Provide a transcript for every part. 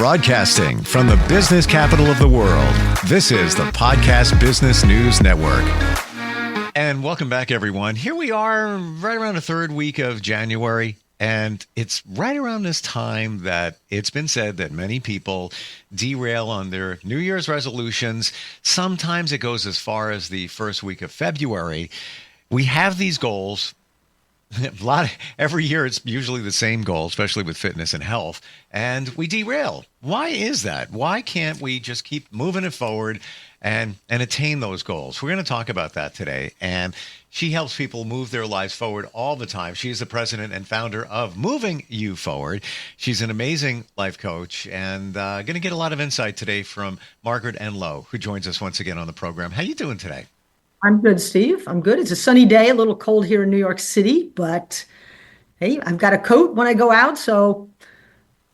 Broadcasting from the business capital of the world, this is the Podcast Business News Network. And welcome back, everyone. Here we are right around the third week of January. And it's right around this time that it's been said that many people derail on their New Year's resolutions. Sometimes it goes as far as the first week of February. We have these goals. Every year, it's usually the same goal, especially with fitness and health, and we derail. Why is that? Why can't we just keep moving it forward and attain those goals? We're going to talk about that today, and she helps people move their lives forward all the time. She's the president and founder of Moving You Forward. She's an amazing life coach, and going to get a lot of insight today from Margaret Enloe, who joins us once again on the program. How you doing today? I'm good, Steve. I'm good. It's a sunny day, a little cold here in New York City, but hey, I've got a coat when I go out, so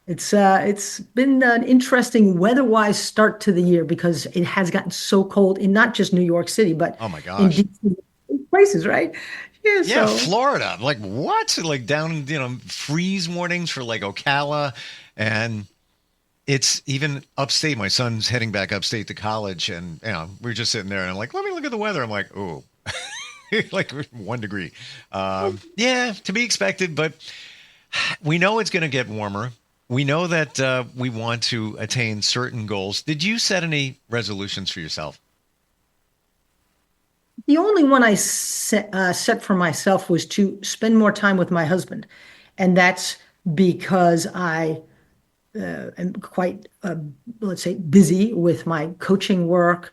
it's been an interesting weather-wise start to the year because it has gotten so cold in not just New York City, but oh my gosh, in places, right? Yeah, Florida. Like what? Like down, freeze warnings for like Ocala, and it's even upstate. My son's heading back upstate to college, and we're just sitting there, and I'm like, let me look at the weather. I'm like, oh, like 1 degree. Yeah, to be expected, but we know it's going to get warmer. We know that we want to attain certain goals. Did you set any resolutions for yourself? The only one I set for myself was to spend more time with my husband, and that's because I am quite, let's say, busy with my coaching work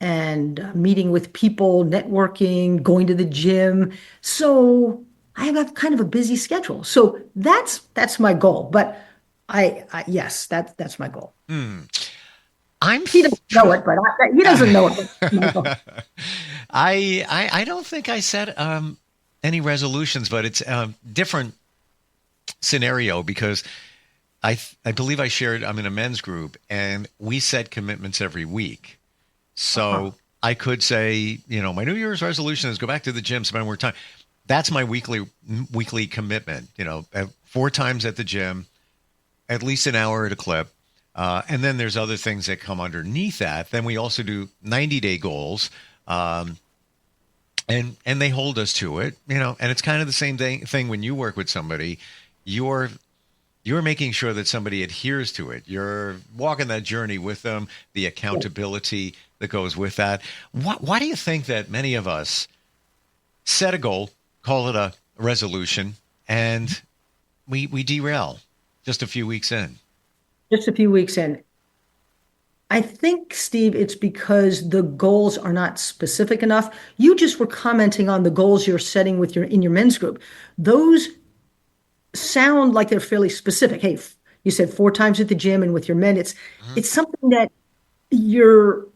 and meeting with people, networking, going to the gym. So I have kind of a busy schedule. So that's my goal. But yes, that's my goal. He doesn't know it, but he doesn't know it. I don't think I set any resolutions, but it's a different scenario because I believe I shared, I'm in a men's group, and we set commitments every week. So I could say, my New Year's resolution is go back to the gym, spend more time. That's my weekly commitment, 4 times at the gym, at least an hour at a clip. And then there's other things that come underneath that. Then we also do 90-day goals, and they hold us to it, and it's kind of the same thing when you work with somebody. You're making sure that somebody adheres to it. You're walking that journey with them, the accountability that goes with that. Why do you think that many of us set a goal, call it a resolution, and we derail just a few weeks in? Just a few weeks in. I think, Steve, it's because the goals are not specific enough. You just were commenting on the goals you're setting in your men's group. Those sound like they're fairly specific. Hey, you said 4 times at the gym and with your men. It's something that you're,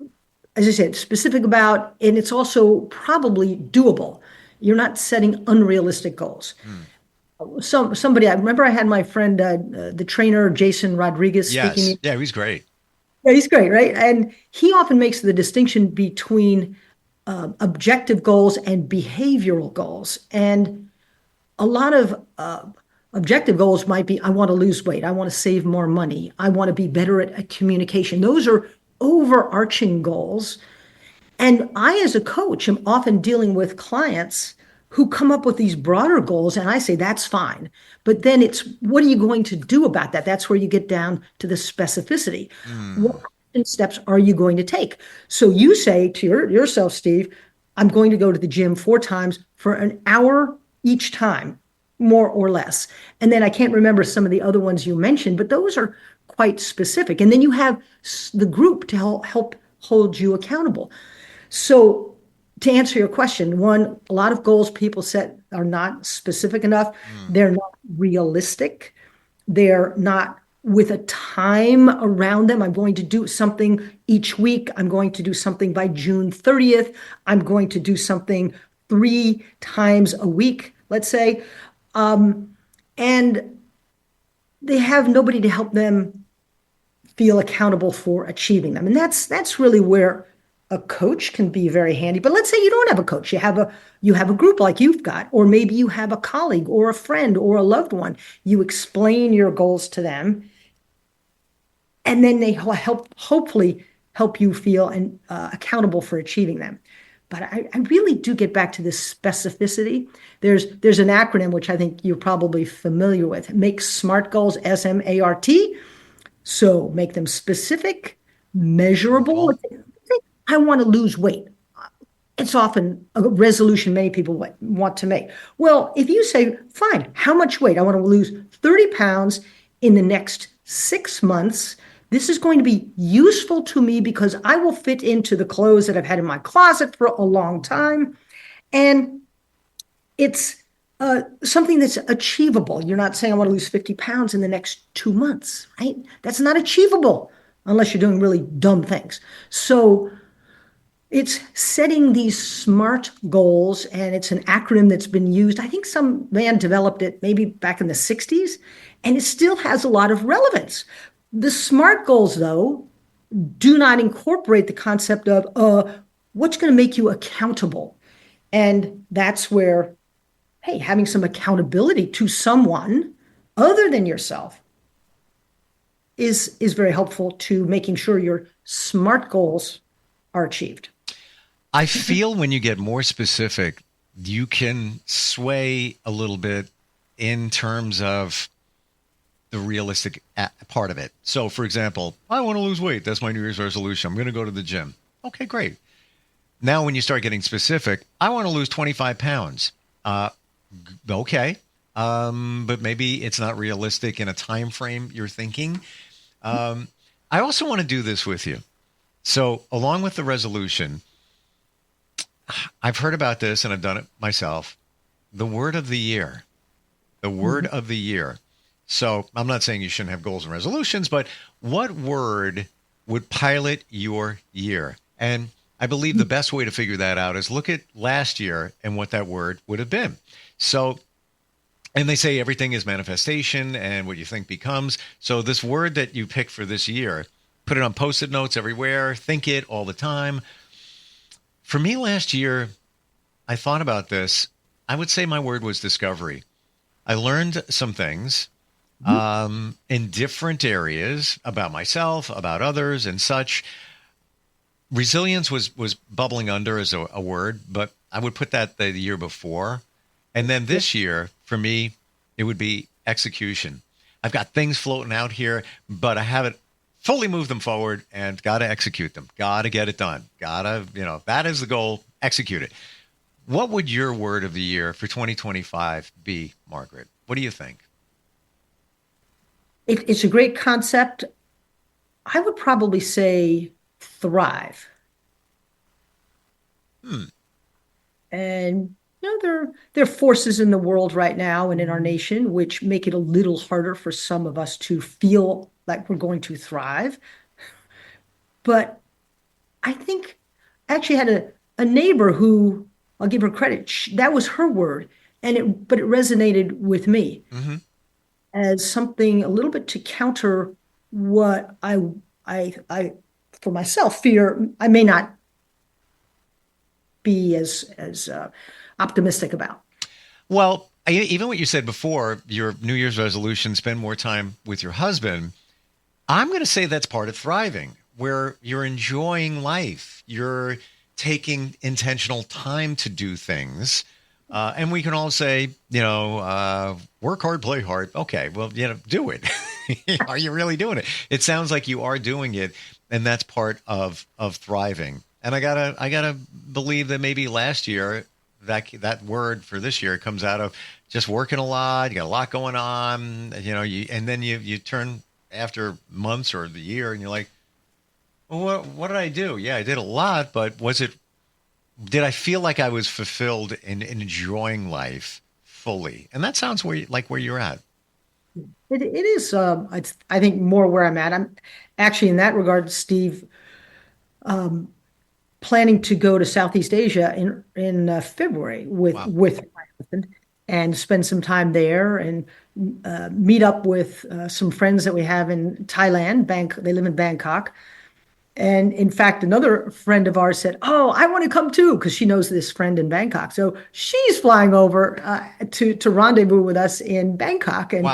as I said, specific about, and it's also probably doable. You're not setting unrealistic goals. Somebody, I remember I had my friend, the trainer, Jason Rodriguez. Yes. Speaking. Yeah, he's great. Yeah, he's great, right? And he often makes the distinction between objective goals and behavioral goals. And a lot of objective goals might be, I want to lose weight. I want to save more money. I want to be better at communication. Those are overarching goals. And I, as a coach, am often dealing with clients who come up with these broader goals, and I say, that's fine. But then it's, what are you going to do about that? That's where you get down to the specificity. What steps are you going to take? So you say to yourself, Steve, I'm going to go to the gym 4 times for an hour each time, more or less. And then I can't remember some of the other ones you mentioned, but those are quite specific. And then you have the group to help hold you accountable. So to answer your question, one, a lot of goals people set are not specific enough. They're not realistic. They're not with a time around them. I'm going to do something each week. I'm going to do something by June 30th. I'm going to do something 3 times a week, let's say. And they have nobody to help them feel accountable for achieving them. And that's really where a coach can be very handy. But let's say you don't have a coach. You have a group like you've got, or maybe you have a colleague or a friend or a loved one. You explain your goals to them. and then they hopefully help you feel accountable for achieving them. But I really do get back to this specificity. There's an acronym which I think you're probably familiar with. Make SMART goals, SMART. So make them specific, measurable. I want to lose weight. It's often a resolution many people want to make. Well, if you say, fine, how much weight? I want to lose 30 pounds in the next 6 months. This is going to be useful to me because I will fit into the clothes that I've had in my closet for a long time. And it's something that's achievable. You're not saying I want to lose 50 pounds in the next 2 months, right? That's not achievable unless you're doing really dumb things. So it's setting these SMART goals, and it's an acronym that's been used. I think some man developed it maybe back in the 60s, and it still has a lot of relevance. The SMART goals, though, do not incorporate the concept of what's going to make you accountable. And that's where, hey, having some accountability to someone other than yourself is very helpful to making sure your SMART goals are achieved. I feel when you get more specific, you can sway a little bit in terms of the realistic part of it. So, for example, I want to lose weight. That's my New Year's resolution. I'm going to go to the gym. Okay, great. Now, when you start getting specific, I want to lose 25 pounds. Okay. But maybe it's not realistic in a time frame you're thinking. I also want to do this with you. So, along with the resolution, I've heard about this and I've done it myself. The word of the year. The word of the year. So I'm not saying you shouldn't have goals and resolutions, but what word would pilot your year? And I believe the best way to figure that out is look at last year and what that word would have been. So, and they say everything is manifestation and what you think becomes. So this word that you pick for this year, put it on Post-it notes everywhere, think it all the time. For me last year, I thought about this. I would say my word was discovery. I learned some things in different areas about myself, about others and such. Resilience was bubbling under as a word, but I would put that the year before. And then this year, for me, it would be execution. I've got things floating out here, but I haven't fully moved them forward and got to execute them. Got to get it done. That is the goal. Execute it. What would your word of the year for 2025 be, Margaret? What do you think? It's a great concept. I would probably say thrive. And there are forces in the world right now and in our nation which make it a little harder for some of us to feel like we're going to thrive. But I think I actually had a neighbor who, I'll give her credit, that was her word, but it resonated with me as something a little bit to counter what I for myself fear I may not be as optimistic about. Well, even what you said before, your New Year's resolution, spend more time with your husband. I'm going to say that's part of thriving, where you're enjoying life. You're taking intentional time to do things. And we can all say, work hard, play hard. Okay, well, do it. Are you really doing it? It sounds like you are doing it, and that's part of thriving. And I gotta believe that maybe last year that word for this year comes out of just working a lot. You got a lot going on, and then you turn after months or the year, and you're like, well, what did I do? Yeah, I did a lot, but did I feel like I was fulfilled in enjoying life fully? And that sounds like where you're at. It is, I think, more where I'm at. I'm actually, in that regard, Steve, planning to go to Southeast Asia in February with my husband and spend some time there and meet up with some friends that we have in Thailand. They live in Bangkok. And in fact, another friend of ours said, "Oh, I want to come too," because she knows this friend in Bangkok. So she's flying over to rendezvous with us in Bangkok and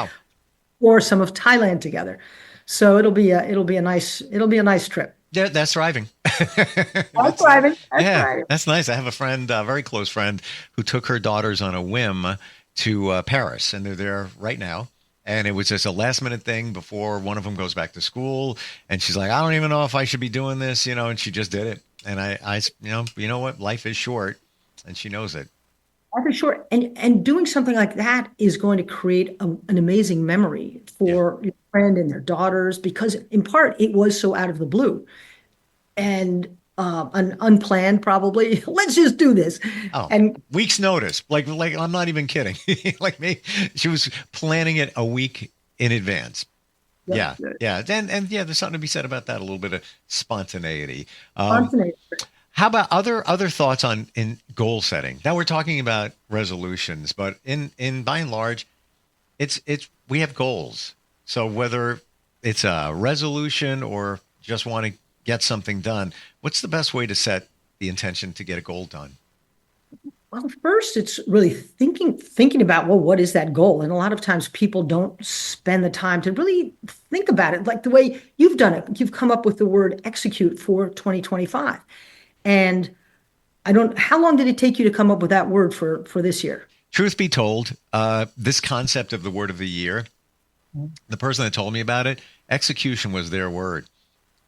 or some of Thailand together. So it'll be a nice trip. Yeah, that's thriving. That's That's driving. That's yeah, driving. that's nice. I have a friend, a very close friend, who took her daughters on a whim to Paris, and they're there right now. And it was just a last minute thing before one of them goes back to school, and she's like, "I don't even know if I should be doing this," and she just did it. And you know what? Life is short, and she knows it. Life is short, and doing something like that is going to create an amazing memory Yeah. for your friend and their daughters because, in part, it was so out of the blue and unplanned. Probably, let's just do this, Oh, and week's notice. Like I'm not even kidding. Like me, she was planning it a week in advance. yeah, Yeah, yeah. And yeah, there's something to be said about that. A little bit of spontaneity. spontaneous. How about other thoughts on in goal setting? Now we're talking about resolutions, but in by and large, it's we have goals. So whether it's a resolution or just want to get something done, what's the best way to set the intention to get a goal done? Well, first, it's really thinking about, well, what is that goal? And a lot of times people don't spend the time to really think about it like the way you've done it. You've come up with the word execute for 2025. And how long did it take you to come up with that word for this year? Truth be told, this concept of the word of the year, the person that told me about it, execution was their word.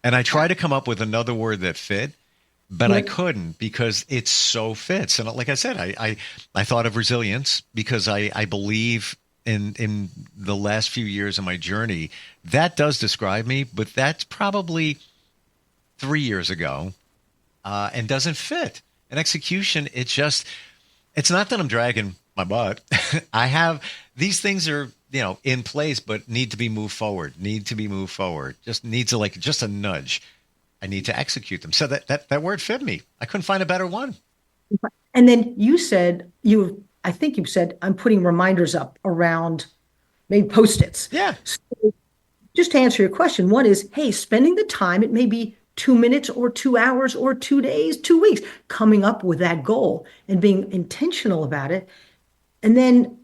And I tried to come up with another word that fit, but I Yeah. couldn't because it so fits. And like I said, I thought of resilience because I believe in the last few years of my journey, that does describe me, but that's probably 3 years ago and doesn't fit. And execution, it's not that I'm dragging my butt. I have these things are in place, but need to be moved forward. Need to be moved forward. Just needs a just a nudge. I need to execute them. So that word fit me. I couldn't find a better one. And then I think you said, I'm putting reminders up around maybe post-its. Yeah. So just to answer your question, one is, hey, spending the time, it may be 2 minutes or 2 hours or 2 days, 2 weeks, coming up with that goal and being intentional about it. And then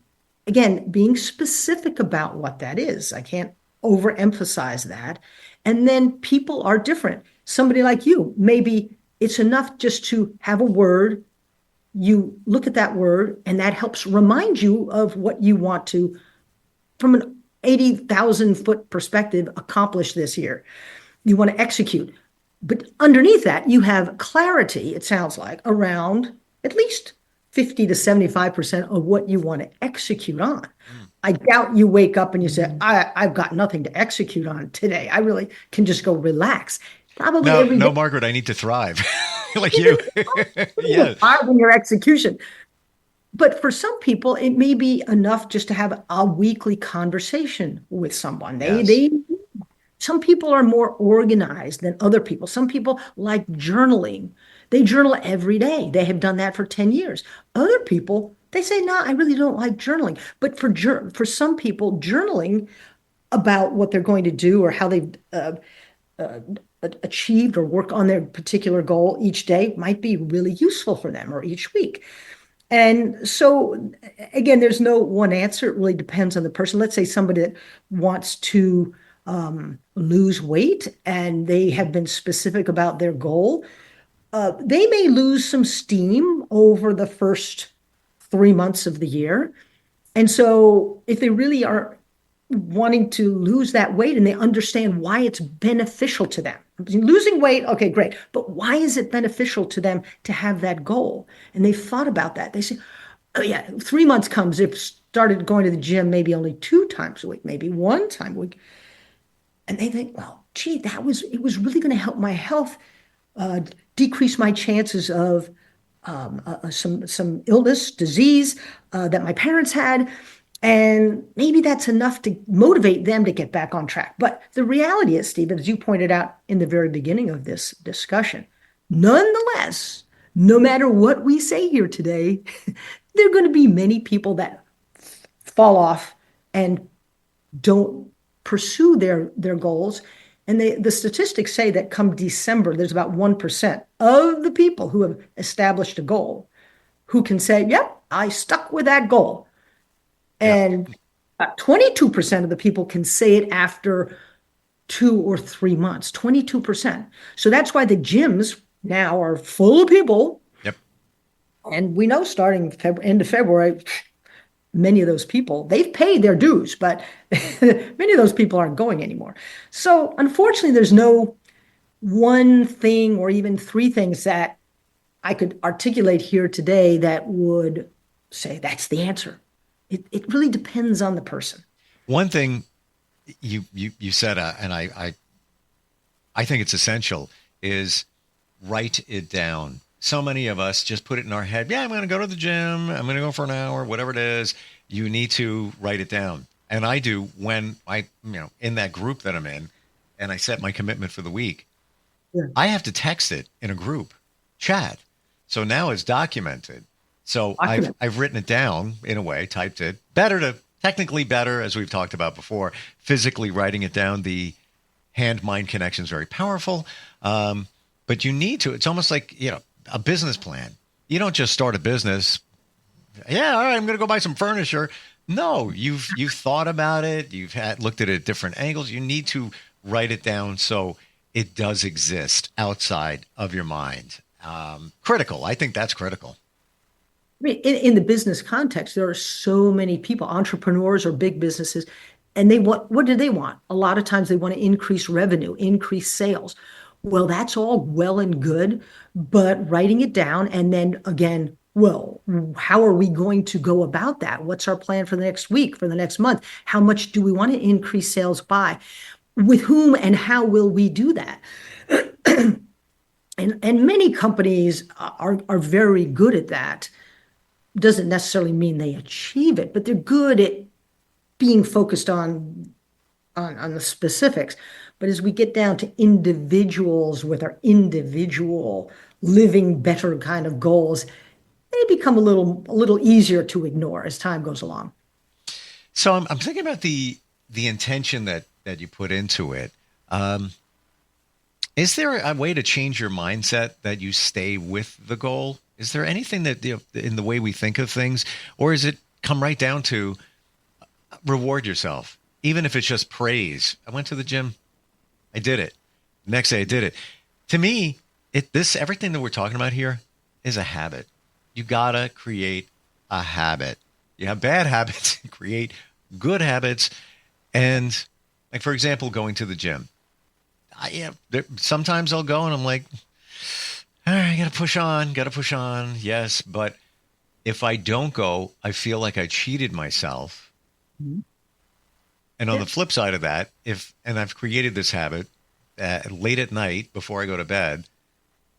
again, being specific about what that is. I can't overemphasize that. And then people are different. Somebody like you, maybe it's enough just to have a word. You look at that word, and that helps remind you of what you want to, from an 80,000-foot perspective, accomplish this year. You want to execute. But underneath that, you have clarity, it sounds like, around at least 50 to 75% of what you want to execute on. I doubt you wake up and you say, I've got nothing to execute on today. I really can just go relax. Probably No, every no, day. Margaret, I need to thrive like you. Yeah. In your execution. But for some people, it may be enough just to have a weekly conversation with someone. Yes. Some people are more organized than other people. Some people like journaling. They journal every day. They have done that for 10 years. Other people, they say, no, I really don't like journaling. But for some people, journaling about what they're going to do or how they've uh, achieved or work on their particular goal each day might be really useful for them or each week. And so, again, there's no one answer. It really depends on the person. Let's say somebody that wants to lose weight and they have been specific about their goal. They may lose some steam over the first 3 months of the year. And so, if they really are wanting to lose that weight and they understand why it's beneficial to them. Losing weight, okay, great. But why is it beneficial to them to have that goal? And they've thought about that. They say, oh, yeah, 3 months comes. They've started going to the gym maybe only 2 times a week, maybe one time a week. And they think, well, gee, it was really going to help my health, uh, decrease my chances of some illness, disease that my parents had. And maybe that's enough to motivate them to get back on track. But the reality is, Stephen, as you pointed out in the very beginning of this discussion, nonetheless, no matter what we say here today, there are going to be many people that fall off and don't pursue their goals. And the statistics say that come December, there's about 1% of the people who have established a goal who can say, yep, I stuck with that goal. Yeah. And 22% of the people can say it after 2 or 3 months, 22%. So that's why the gyms now are full of people. Yep. And we know starting end of February, many of those people, they've paid their dues, but many of those people aren't going anymore. So unfortunately, there's no one thing or even three things that I could articulate here today that would say that's the answer. It really depends on the person. One thing you said, and I think it's essential, is write it down. So many of us just put it in our head. Yeah, I'm going to go to the gym. I'm going to go for an hour, whatever it is. You need to write it down. And I do when in that group that I'm in, and I set my commitment for the week. Yeah. I have to text it in a group chat. So now it's documented. So I've written it down in a way, typed it. Technically better, as we've talked about before, physically writing it down. The hand-mind connection is very powerful. But you need to. It's almost like, a business plan. You don't just start a business. Yeah, all right, I'm going to go buy some furniture. No, you've thought about it. You've looked at it at different angles. You need to write it down so it does exist outside of your mind. Critical. I think that's critical. I mean, in the business context, there are so many people, entrepreneurs or big businesses, and what do they want? A lot of times they want to increase revenue, increase sales. Well, that's all well and good, but writing it down and then again, well, how are we going to go about that? What's our plan for the next week, for the next month? How much do we want to increase sales by? With whom and how will we do that? And many companies are very good at that. Doesn't necessarily mean they achieve it, but they're good at being focused on the specifics. But as we get down to individuals with our individual living better kind of goals, they become a little easier to ignore as time goes along. So I'm thinking about the intention that you put into it. Is there a way to change your mindset that you stay with the goal? Is there anything that in the way we think of things, or is it come right down to reward yourself, even if it's just praise? I went to the gym, I did it. Next day, I did it. To me, everything that we're talking about here is a habit. You gotta create a habit. You have bad habits, create good habits, and like for example, going to the gym. Sometimes I'll go and I'm like, all right, gotta push on. Yes, but if I don't go, I feel like I cheated myself. Mm-hmm. And on the flip side of that, and I've created this habit, late at night before I go to bed,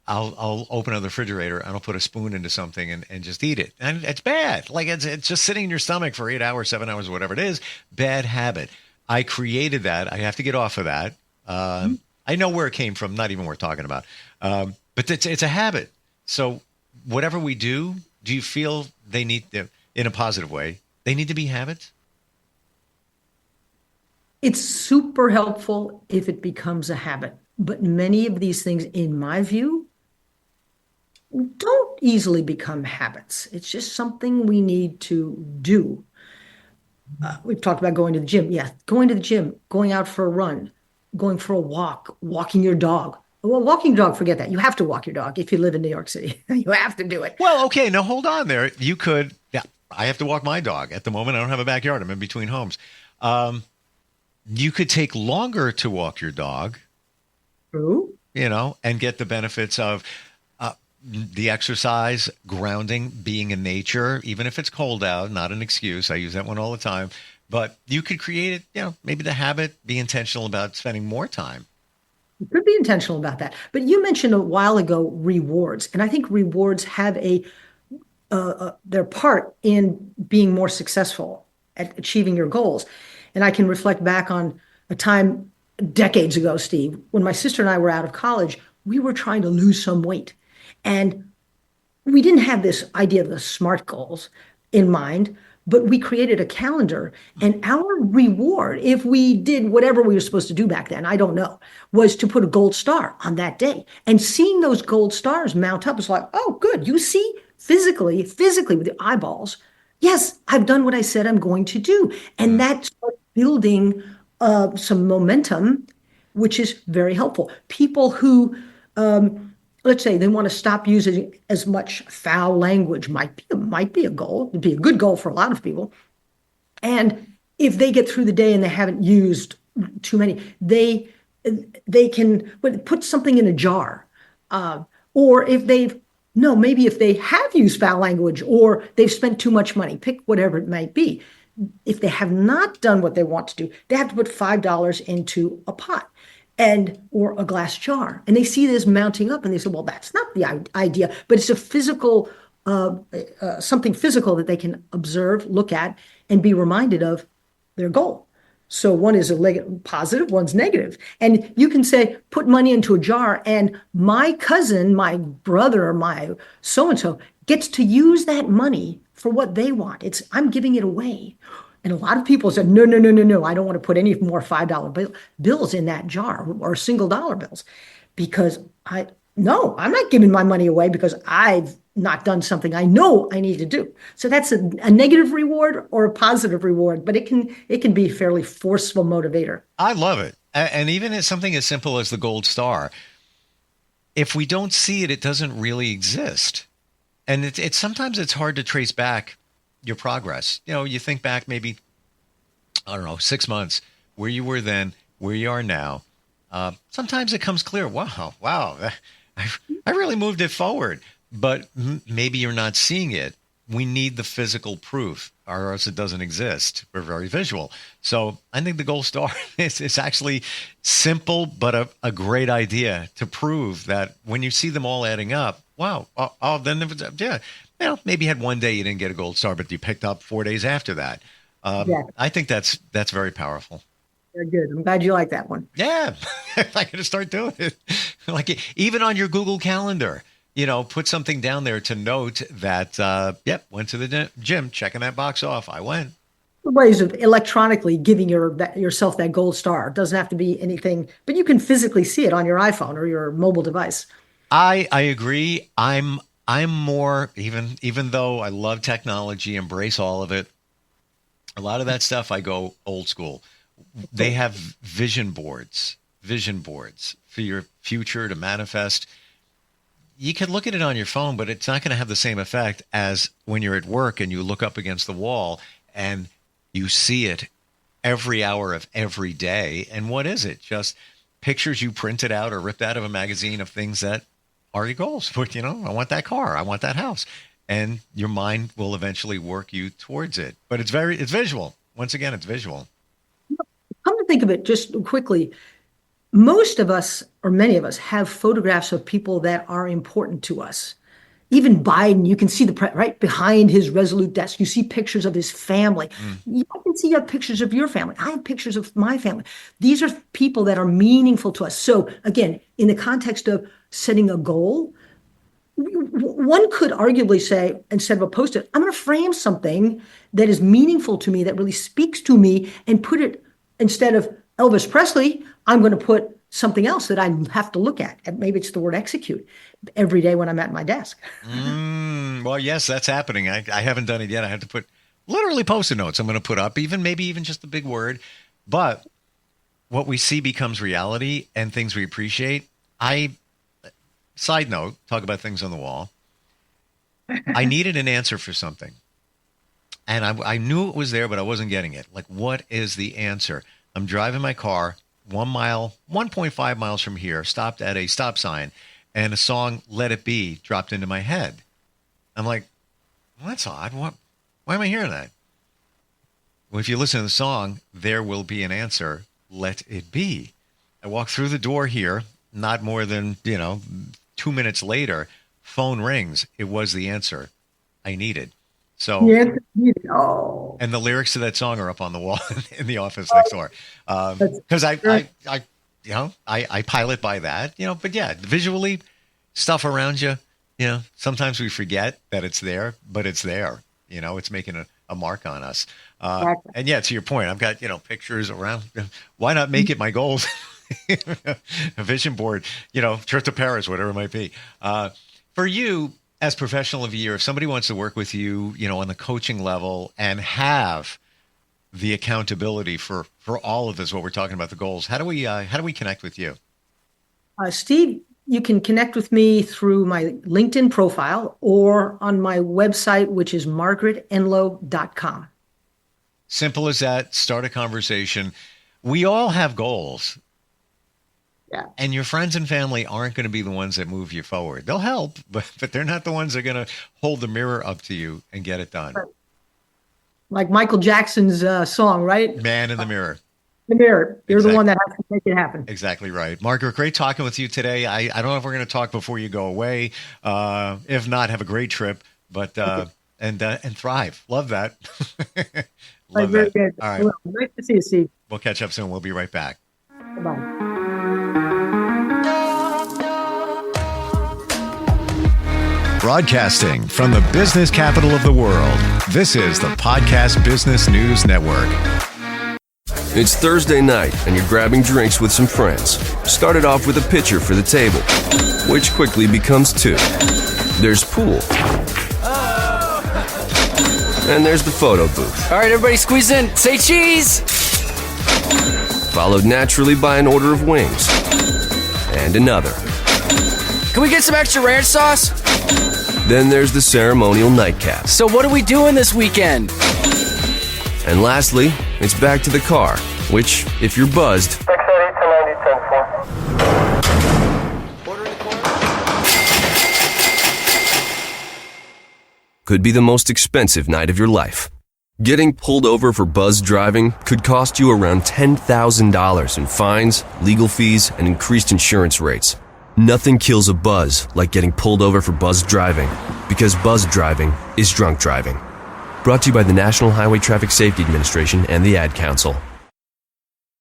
I'll open up the refrigerator and I'll put a spoon into something and just eat it. And it's bad. Like it's just sitting in your stomach for 8 hours, 7 hours, whatever it is. Bad habit. I created that. I have to get off of that. I know where it came from, not even worth talking about. But it's a habit. So whatever we do you feel they need to, in a positive way, they need to be habits? It's super helpful if it becomes a habit. But many of these things, in my view, don't easily become habits. It's just something we need to do. We've talked about going to the gym. Yeah, going to the gym, going out for a run, going for a walk, walking your dog. Well, walking your dog, forget that. You have to walk your dog if you live in New York City. You have to do it. Well, okay, now hold on there. You could, yeah, I have to walk my dog. At the moment, I don't have a backyard. I'm in between homes. You could take longer to walk your dog. True. And get the benefits of the exercise, grounding, being in nature, even if it's cold out, not an excuse. I use that one all the time. But you could create it, maybe the habit, be intentional about spending more time. You could be intentional about that. But you mentioned a while ago rewards, and I think rewards have their part in being more successful at achieving your goals. And I can reflect back on a time decades ago, Steve, when my sister and I were out of college. We were trying to lose some weight, and we didn't have this idea of the SMART goals in mind, but we created a calendar, and our reward, if we did whatever we were supposed to do back then, I don't know, was to put a gold star on that day. And seeing those gold stars mount up is like, oh, good. You see physically with your eyeballs, yes, I've done what I said I'm going to do. And that starts building some momentum. which is very helpful. People who, let's say they want to stop using as much foul language might be a goal. It'd be a good goal for a lot of people. And if they get through the day and they haven't used too many, they can put something in a jar. Or if they've no, maybe if they have used foul language or they've spent too much money, pick whatever it might be. If they have not done what they want to do, they have to put $5 into a pot or a glass jar. And they see this mounting up and they say, well, that's not the idea, but it's a physical, something physical that they can observe, look at, and be reminded of their goal. So one is a positive, one's negative. And you can say, put money into a jar, and my cousin, my brother, my so-and-so gets to use that money for what they want. I'm giving it away. And a lot of people said, no, no, no, no, no. I don't want to put any more $5 bills in that jar or single dollar bills because I'm not giving my money away because I've not done something I know I need to do. So that's a negative reward or a positive reward, but it can be a fairly forceful motivator. I love it. And even as something as simple as the gold star, if we don't see it, it doesn't really exist. And it's sometimes it's hard to trace back your progress. You think back maybe, I don't know, 6 months, where you were then, where you are now. Sometimes it comes clear. Wow, I really moved it forward. But maybe you're not seeing it. We need the physical proof, or else it doesn't exist. We're very visual. So I think the gold star is actually simple, but a great idea to prove that when you see them all adding up, wow, then maybe you had one day you didn't get a gold star, but you picked up 4 days after that. Yeah. I think that's very powerful. Very good. I'm glad you like that one. Yeah, I'm going to start doing it. Like even on your Google Calendar. Put something down there to note that, went to the gym, checking that box off. I went. Ways of electronically giving yourself that gold star. It doesn't have to be anything, but you can physically see it on your iPhone or your mobile device. I agree. I'm more, even though I love technology, embrace all of it. A lot of that stuff, I go old school. They have vision boards for your future to manifest. You can look at it on your phone, but it's not going to have the same effect as when you're at work and you look up against the wall and you see it every hour of every day. And what is it? Just pictures you printed out or ripped out of a magazine of things that are your goals. But, I want that car. I want that house. And your mind will eventually work you towards it. But it's visual. Once again, it's visual. Come to think of it just quickly. Most of us, or many of us, have photographs of people that are important to us. Even Biden, you can see right behind his Resolute desk, you see pictures of his family. You can see pictures of your family. I have pictures of my family. These are people that are meaningful to us. So again, in the context of setting a goal, one could arguably say, instead of a Post-it, I'm going to frame something that is meaningful to me, that really speaks to me, and put it, instead of Elvis Presley, I'm going to put something else that I have to look at. Maybe it's the word execute every day when I'm at my desk. Well, yes, that's happening. I haven't done it yet. I have to put literally Post-it notes I'm going to put up, maybe even just a big word. But what we see becomes reality and things we appreciate. Side note, talk about things on the wall. I needed an answer for something. And I knew it was there, but I wasn't getting it. Like, what is the answer? I'm driving my car 1.5 miles from here, stopped at a stop sign, and a song, Let It Be, dropped into my head. I'm like, well, that's odd. Why am I hearing that? Well, if you listen to the song, there will be an answer, Let It Be. I walk through the door here, not more than, 2 minutes later, phone rings. It was the answer I needed. So, and the lyrics to that song are up on the wall in the office next door. Because I pilot by that, but yeah, visually stuff around you, sometimes we forget that it's there, but it's there, it's making a mark on us. Exactly. And yeah, to your point, I've got, pictures around. Why not make it my goals? A vision board, trip to Paris, whatever it might be. For you, as professional of the year, if somebody wants to work with you, on the coaching level and have the accountability for all of this, what we're talking about, the goals, how do we connect with you? Steve, you can connect with me through my LinkedIn profile or on my website, which is margaretenloe.com. Simple as that. Start a conversation. We all have goals. Yeah. And your friends and family aren't going to be the ones that move you forward. They'll help, but they're not the ones that are going to hold the mirror up to you and get it done. Like Michael Jackson's song, right? Man in the mirror. The mirror. You're Exactly. the one that has to make it happen. Exactly right. Margaret, great talking with you today. I don't know if we're going to talk before you go away. If not, have a great trip, but and thrive. Love that. Love Very that. good. All right. Well, nice to see you, Steve. We'll catch up soon. We'll be right back. Bye-bye. Broadcasting from the business capital of the world, this is the Podcast Business News Network. It's Thursday night, and you're grabbing drinks with some friends. Started off with a pitcher for the table, which quickly becomes two. There's pool. And there's the photo booth. All right, everybody squeeze in. Say cheese! Followed naturally by an order of wings. And another. Can we get some extra ranch sauce? Then there's the ceremonial nightcap. So what are we doing this weekend? And lastly, it's back to the car, which, if you're buzzed, could be the most expensive night of your life. Getting pulled over for buzzed driving could cost you around $10,000 in fines, legal fees, and increased insurance rates. Nothing kills a buzz like getting pulled over for buzzed driving, because buzzed driving is drunk driving. Brought to you by the National Highway Traffic Safety Administration and the Ad Council.